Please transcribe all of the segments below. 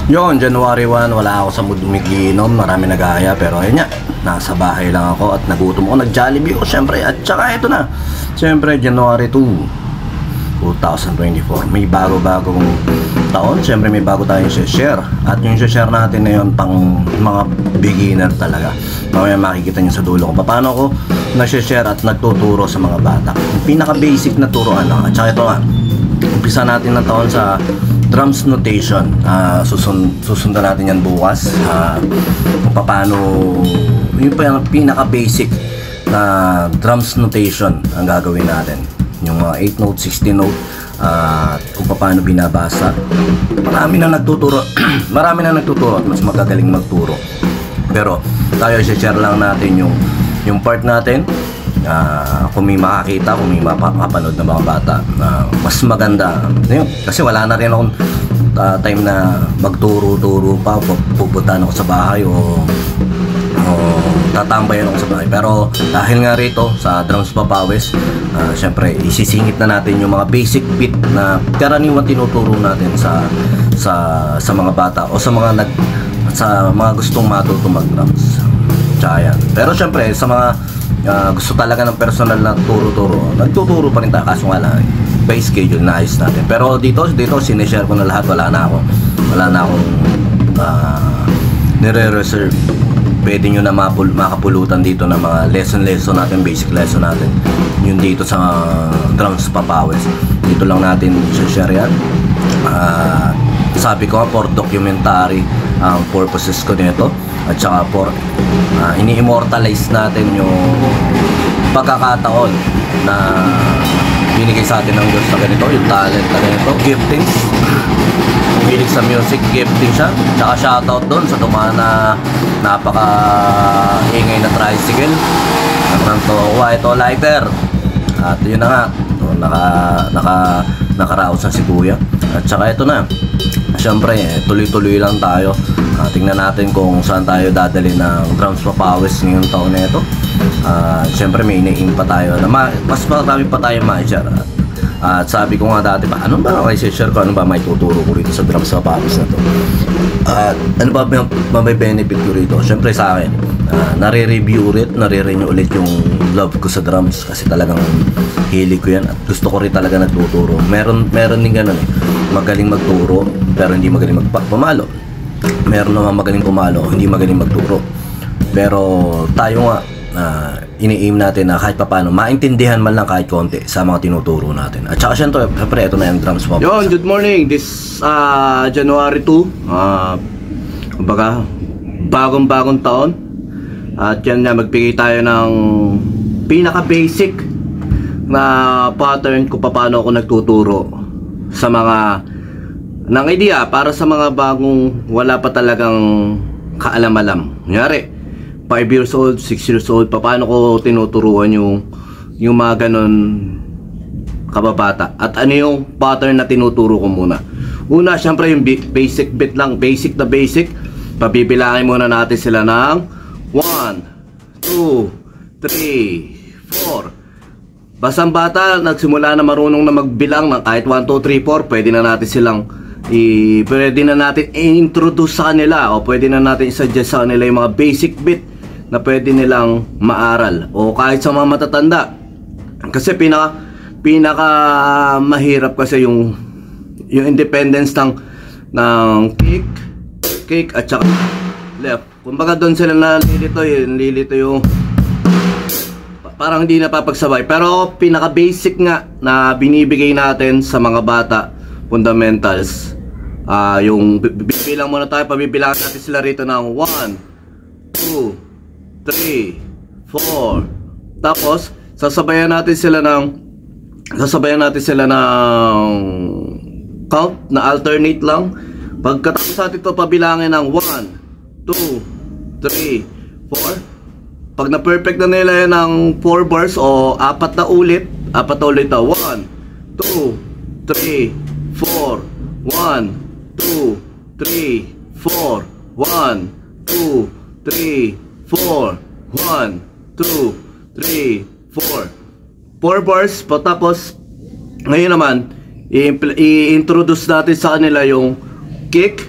Yun, January 1, wala ako sa mood umiginom, marami nagaya, pero ayun nga, nasa bahay lang ako at nagutom ako, nag-Jollibee ako syempre, at saka ito na, syempre January 2, 2024, may bago-bagong taon, syempre may bago tayong share, at yung share natin na yun pang mga beginner talaga. Mamaya makikita nyo sa dulo kung paano ko na-share at nagtuturo sa mga bata, yung pinaka-basic na turuan lang. At saka ito nga, umpisa natin ng taon sa drums notation. Susundan natin yan bukas, kung paano yung pinaka-basic na drums notation ang gagawin natin, yung mga 8 note, 16 note, kung paano binabasa. Marami na nagtuturo marami na nagtuturo at mas magagaling magturo, pero tayo share lang natin yung part natin. Kung may makakita, kung may mapapanood ng mga bata, mas maganda yun, kasi wala na rin akong time na magturo-turo pa, pupuntahan ako sa bahay o tatambayan ako sa bahay. Pero dahil nga rito sa Drums Papawis, syempre isisingit na natin yung mga basic beat na karaniwan tinuturo natin sa mga bata o sa mga gustong matuto mag-drums. Tsaka yan. Pero syempre sa mga gusto talaga ng personal na turo-turo, nagtuturo pa rin tayo, kaso nga lang by schedule naayos natin. Pero dito sinishare ko na lahat, wala na akong nire-reserve. Pwede nyo na makapulutan dito ng mga lesson natin, basic lesson natin, yung dito sa Drums Papawis. Dito lang natin share yan. Sabi ko nga, for documentary ang purposes ko nito, at saka for ini-immortalize natin yung pagkakataon na binigay sa atin ng Diyos na ganito, yung talent na ganito, giftings. Humilig sa music, gifting siya. Tsaka shoutout doon sa dumaan na napaka-ingay na tricycle. Ito lighter. At yun na nga, nakaraos na si Kuya. At saka ito na, syempre tuloy-tuloy lang tayo. Tingnan natin kung saan tayo dadali ng Drums Papawis ngayong taon na ito. Syempre may ina-aim pa tayo na mas marami pa tayo ma-share. At sabi ko nga dati pa, ano ba share ko, ano ba may tuturo ko rito sa Drums Papawis na to? Ano ba may benefit ko rito? Syempre sa akin, nare-review ulit yung love ko sa drums, kasi talagang hilig ko yan at gusto ko rin talaga nagtuturo. Meron din ganun magaling magturo pero hindi magaling pumalo. Meron naman magaling pumalo, hindi magaling magturo. Pero tayo nga, ini-aim natin na kahit paano maintindihan man lang kahit konti sa mga tinuturo natin. At saka syempre ito na yung Drums Papawis. Yon, good morning. This January 2, kumbaga bagong taon. At yan na, magbigay tayo ng pinaka-basic na pattern kung paano ako nagtuturo sa mga ng idea para sa mga bagong wala pa talagang kaalam-alam. Kunyari 5 years old, 6 years old, paano ko tinuturuan yung mga ganon kababata. At ano yung pattern na tinuturo ko muna. Una, syempre yung basic bit lang, basic na basic. Pabibilangin muna natin sila ng 1, 2, 3, 4. Basang bata, nagsimula na marunong na magbilang ng kahit 1, 2, 3, 4, pwede na natin i-introduce sa kanila, o pwede na natin i-suggest sa kanila yung mga basic bit na pwede nilang maaral, o kahit sa mga matatanda. Kasi pinaka mahirap kasi yung independence ng kick at saka left. Kumbaga doon sila nalilito yung parang hindi napapagsabay. Pero pinaka basic nga na binibigay natin sa mga bata, fundamentals, yung bibilang muna tayo, pabibilangan natin sila rito ng 1, 2, 3, 4. Tapos sasabayan natin sila ng count na alternate lang. Pagkatapos natin ito pabilangin ng 1, 2, 3, 4. Pag na-perfect na nila yan ng 4 bars o 4 na ulit na 1, 2, 3, 4, 1, 2, 3, 4, 1, 2, 3, 4, 1, 2, 3, 4. 4 bars. Tapos ngayon naman i-introduce natin sa kanila yung kick,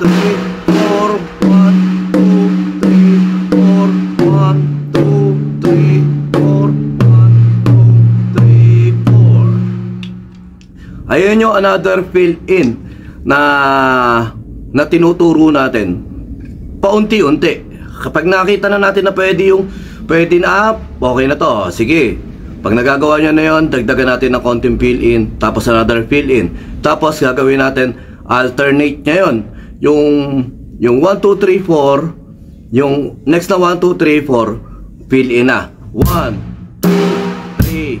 3, 4, 1, 2, 3, 4, 1, 2, 3, 4, 1, 2, 3, 4. Ayun yung another fill-in na tinuturo natin paunti-unti. Kapag nakita na natin na pwede na, okay na to, sige. Pag nagagawa nyo na yun, dagdagan natin ng konting fill-in, tapos another fill-in. Tapos gagawin natin alternate nyo yun. Yung 1, 2, 3, 4, yung next na 1, 2, 3, 4, fill-in na. 1, 2, 3,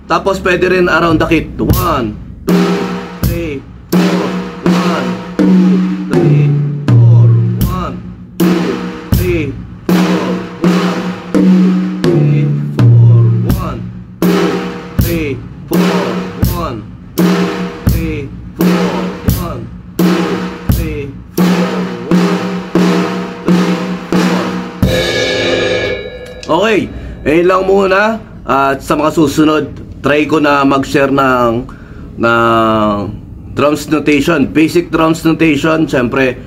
Tapos pwede rin around the kit. 1, 2, 3, 4. 1, 2, 3, 4. 1, 2, 3, 4. 1, 2, 3, 4. 1, 2, 3, 4. 1, 2, 3, 4. 1, 2, 3, 4. Okay, ayun lang muna. At sa mga susunod, try ko na mag-share ng drums notation, basic drums notation. Siyempre,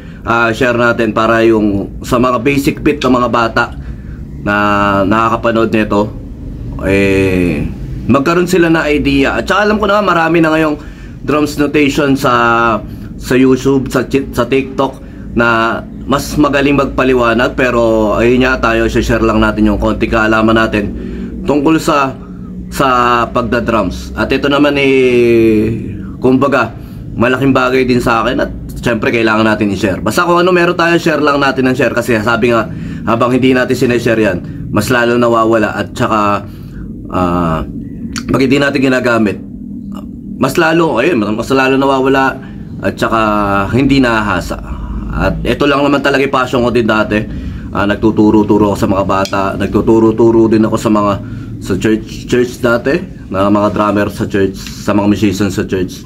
share natin para yung sa mga basic beat ng mga bata na nakakapanood nito, magkaroon sila na idea. At saka alam ko na marami na ngayong drums notation sa YouTube, sa TikTok na mas magaling magpaliwanag. Pero ayun nga, tayo share lang natin yung konti kaalaman natin tungkol sa pagda-drums. At ito naman kumbaga, malaking bagay din sa akin at syempre kailangan natin i-share. Basta kung ano meron tayo, share lang natin ng share. Kasi sabi nga, habang hindi natin sineshare yan, mas lalo nawawala. At saka pag hindi natin ginagamit, mas lalo nawawala. At saka hindi nahahasa. At ito lang naman talaga yung passion ko din dati. Nagtuturo-turo ako sa mga bata. Nagtuturo-turo din ako sa church dati, na mga drummer sa church, sa mga musicians sa church.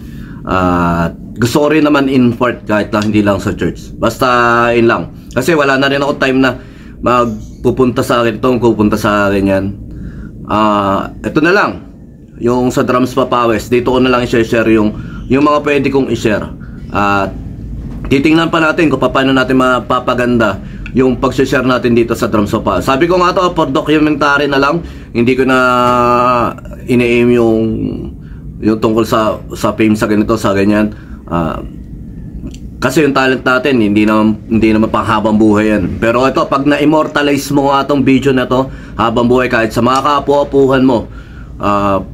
Gusto ko rin naman impart kahit na hindi lang sa church. Basta yun lang. Kasi wala na rin ako time na magpupunta sa akin ito, pupunta sa akin yan. Ito na lang. Yung sa Drums Papawes, dito ko na lang i-share yung mga pwede kong i-share. Titingnan pa natin kung paano natin mapapaganda yung pag-share natin dito sa Drums Papawes. Sabi ko nga to, for documentary na lang. Hindi ko na ine-aim yung tungkol sa fame sa ganito, sa ganyan. Kasi yung talent natin hindi naman pang habang buhay yan. Pero ito, pag na-immortalize mo nga itong video na to habang buhay, kahit sa mga kapu-apuhan mo,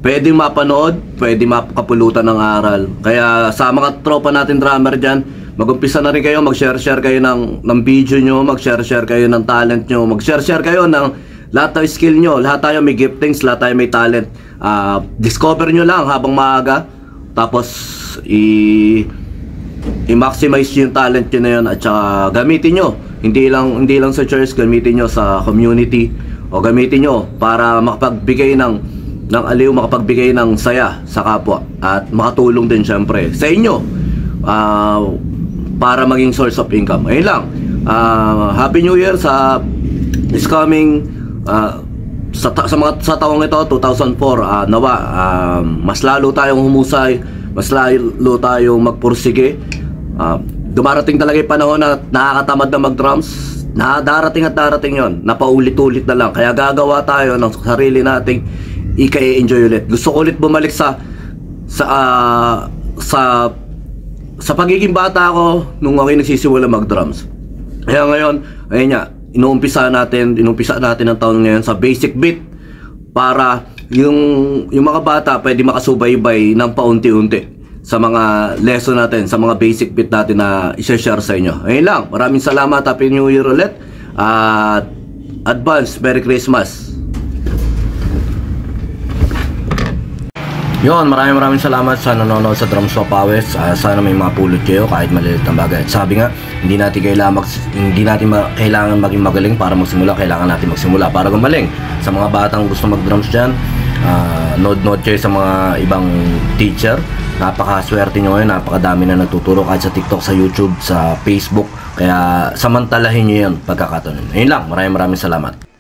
pwedeng mapanood, pwedeng makapulutan ng aral. Kaya sa mga tropa natin drummer dyan, mag-umpisa na rin kayo, mag-share kayo ng video nyo, mag-share kayo ng talent nyo, mag-share kayo ng lahat ng skill nyo. Lahat tayo may giftings, lahat tayo may talent. Discover nyo lang habang maaga. Tapos i-maximize yung talent nyo na yun. At saka gamitin nyo. Hindi lang sa church, gamitin nyo sa community. O gamitin nyo para makapagbigay ng aliw, makapagbigay ng saya sa kapwa. At makatulong din syempre sa inyo, para maging source of income. Ayun lang. Happy New Year sa is coming. Sa taong ito, 2004, nawa mas lalo tayong humusay, mas lalo tayong magpursige. Dumarating talaga yung panahon na nakakatamad na mag-drums. Darating at darating yon, napaulit-ulit na lang. Kaya gagawa tayo ng sarili nating i-enjoy ulit. Gusto ko ulit bumalik sa pagiging bata ko nung ako nagsisimula mag-drums. Kaya ngayon, ayun nga, inuumpisa natin ang taon ngayon sa basic beat para yung mga bata pwede makasubaybay ng paunti-unti sa mga lesson natin, sa mga basic beat natin na i-share sa inyo. Ayun lang, maraming salamat, Happy New Year ulit, at advance Merry Christmas. Yun, maraming salamat sa nanonood sa Drums Papawes. Sana may mga pulot kayo kahit malilit na bagay. At sabi nga, hindi natin kailangan maging magaling para magsimula. Kailangan natin magsimula para gumaling. Sa mga batang gusto mag-drums dyan, nood kayo sa mga ibang teacher. Napakaswerte nyo ngayon, napakadami na nagtuturo kahit sa TikTok, sa YouTube, sa Facebook. Kaya samantalahin nyo yan pagkakataon. Ayun lang, maraming salamat.